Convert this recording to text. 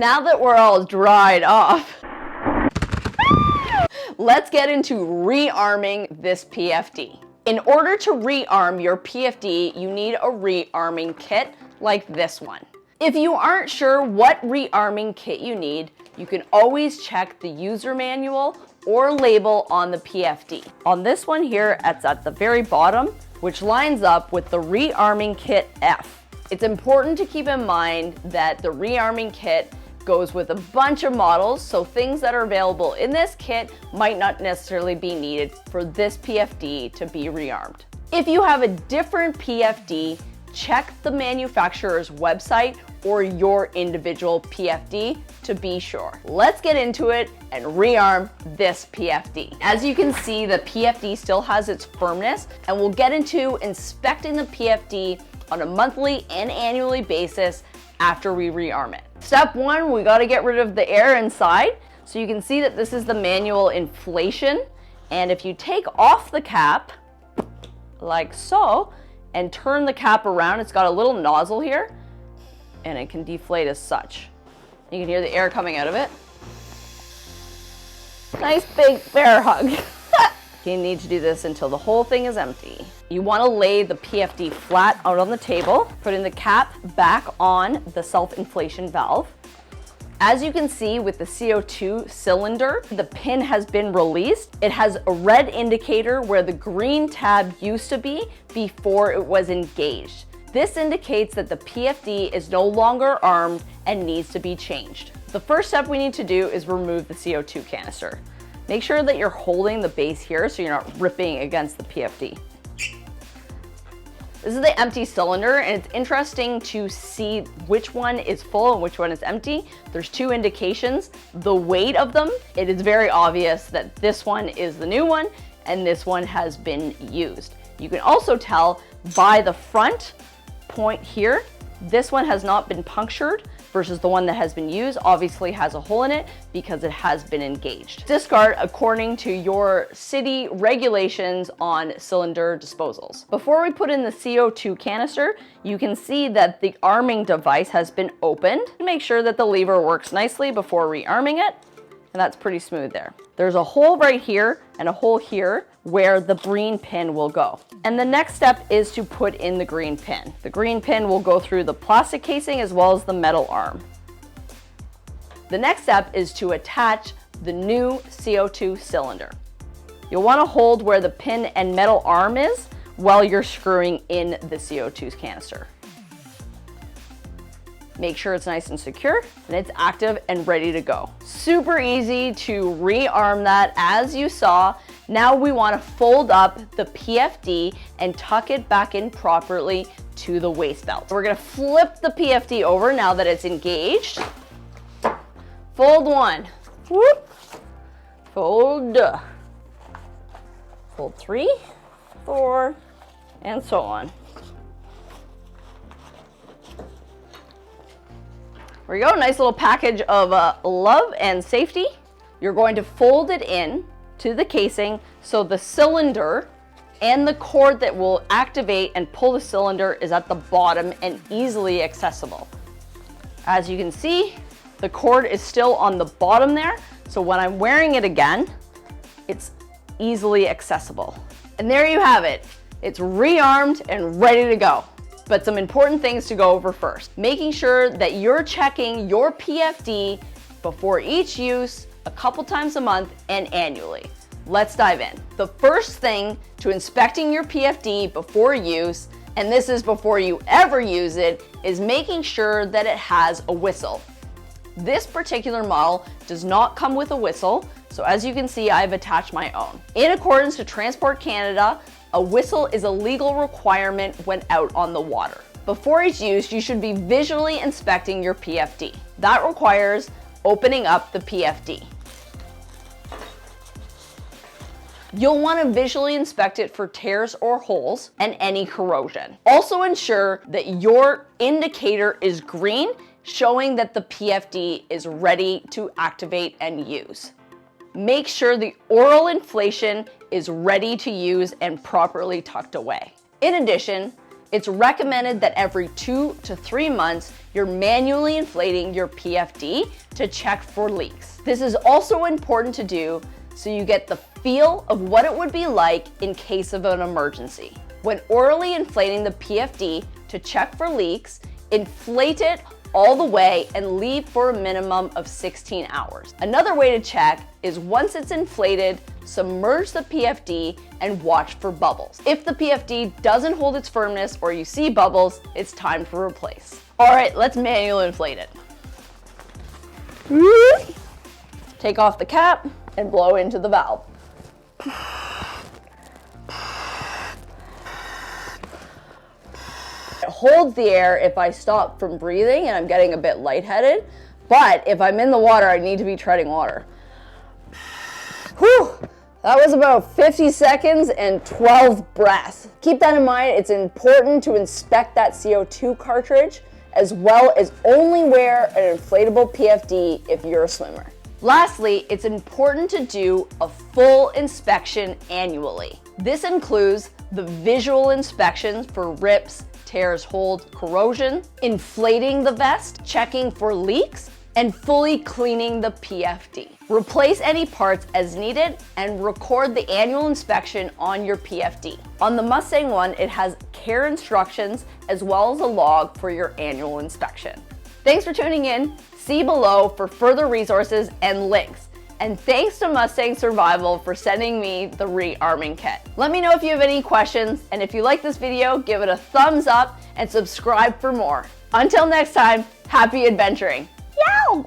Now that we're all dried off, let's get into rearming this PFD. In order to rearm your PFD, you need a rearming kit like this one. If you aren't sure what rearming kit you need, you can always check the user manual or label on the PFD. On this one here, it's at the very bottom, which lines up with the rearming kit F. It's important to keep in mind that the rearming kit goes with a bunch of models, so things that are available in this kit might not necessarily be needed for this PFD to be rearmed. If you have a different PFD, check the manufacturer's website or your individual PFD to be sure. Let's get into it and rearm this PFD. As you can see, the PFD still has its firmness, and we'll get into inspecting the PFD on a monthly and annually basis after we rearm it. Step one, we gotta get rid of the air inside. So you can see that this is the manual inflation. And if you take off the cap, like so, and turn the cap around, it's got a little nozzle here, and it can deflate as such. You can hear the air coming out of it. Nice big bear hug. You need to do this until the whole thing is empty. You want to lay the PFD flat out on the table, putting the cap back on the self-inflation valve. As you can see with the CO2 cylinder, the pin has been released. It has a red indicator where the green tab used to be before it was engaged. This indicates that the PFD is no longer armed and needs to be changed. The first step we need to do is remove the CO2 canister. Make sure that you're holding the base here so you're not ripping against the PFD. This is the empty cylinder, and it's interesting to see which one is full and which one is empty. There's two indications. The weight of them, it is very obvious that this one is the new one and this one has been used. You can also tell by the front point here, this one has not been punctured versus the one that has been used obviously has a hole in it because it has been engaged. Discard according to your city regulations on cylinder disposals. Before we put in the CO2 canister, you can see that the arming device has been opened. Make sure that the lever works nicely before rearming it, and that's pretty smooth there. There's a hole right here and a hole here where the green pin will go. And the next step is to put in the green pin. The green pin will go through the plastic casing as well as the metal arm. The next step is to attach the new CO2 cylinder. You'll want to hold where the pin and metal arm is while you're screwing in the CO2 canister. Make sure it's nice and secure and it's active and ready to go. Super easy to rearm that as you saw. Now we want to fold up the PFD and tuck it back in properly to the waist belt. We're going to flip the PFD over now that it's engaged. Fold one. Whoop. Fold. Fold 3, 4, and so on. There we go, nice little package of love and safety. You're going to fold it in to the casing so the cylinder and the cord that will activate and pull the cylinder is at the bottom and easily accessible. As you can see, the cord is still on the bottom there, so when I'm wearing it again, it's easily accessible. And there you have it. It's rearmed and ready to go. But some important things to go over first. Making sure that you're checking your PFD before each use a couple times a month and annually. Let's dive in. The first thing to inspecting your PFD before use, and this is before you ever use it, is making sure that it has a whistle. This particular model does not come with a whistle, so as you can see, I've attached my own. In accordance to Transport Canada, a whistle is a legal requirement when out on the water. Before each use, you should be visually inspecting your PFD. That requires opening up the PFD. You'll want to visually inspect it for tears or holes and any corrosion. Also ensure that your indicator is green, showing that the PFD is ready to activate and use. Make sure the oral inflation is ready to use and properly tucked away. In addition, It's recommended that every 2 to 3 months, you're manually inflating your PFD to check for leaks. This is also important to do so you get the feel of what it would be like in case of an emergency. When orally inflating the PFD to check for leaks, inflate it all the way and leave for a minimum of 16 hours. Another way to check is once it's inflated, submerge the PFD and watch for bubbles. If the PFD doesn't hold its firmness or you see bubbles, it's time to replace. All right, let's manually inflate it. Take off the cap and blow into the valve. It holds the air if I stop from breathing and I'm getting a bit lightheaded, but if I'm in the water, I need to be treading water. Whew, that was about 50 seconds and 12 breaths. Keep that in mind, it's important to inspect that CO2 cartridge as well as only wear an inflatable PFD if you're a swimmer. Lastly, it's important to do a full inspection annually. This includes the visual inspections for rips, tears, holes, corrosion, inflating the vest, checking for leaks, and fully cleaning the PFD. Replace any parts as needed and record the annual inspection on your PFD. On the Mustang one, it has care instructions as well as a log for your annual inspection. Thanks for tuning in. See below for further resources and links. And thanks to Mustang Survival for sending me the rearming kit. Let me know if you have any questions, and if you like this video, give it a thumbs up and subscribe for more. Until next time, happy adventuring. Yow!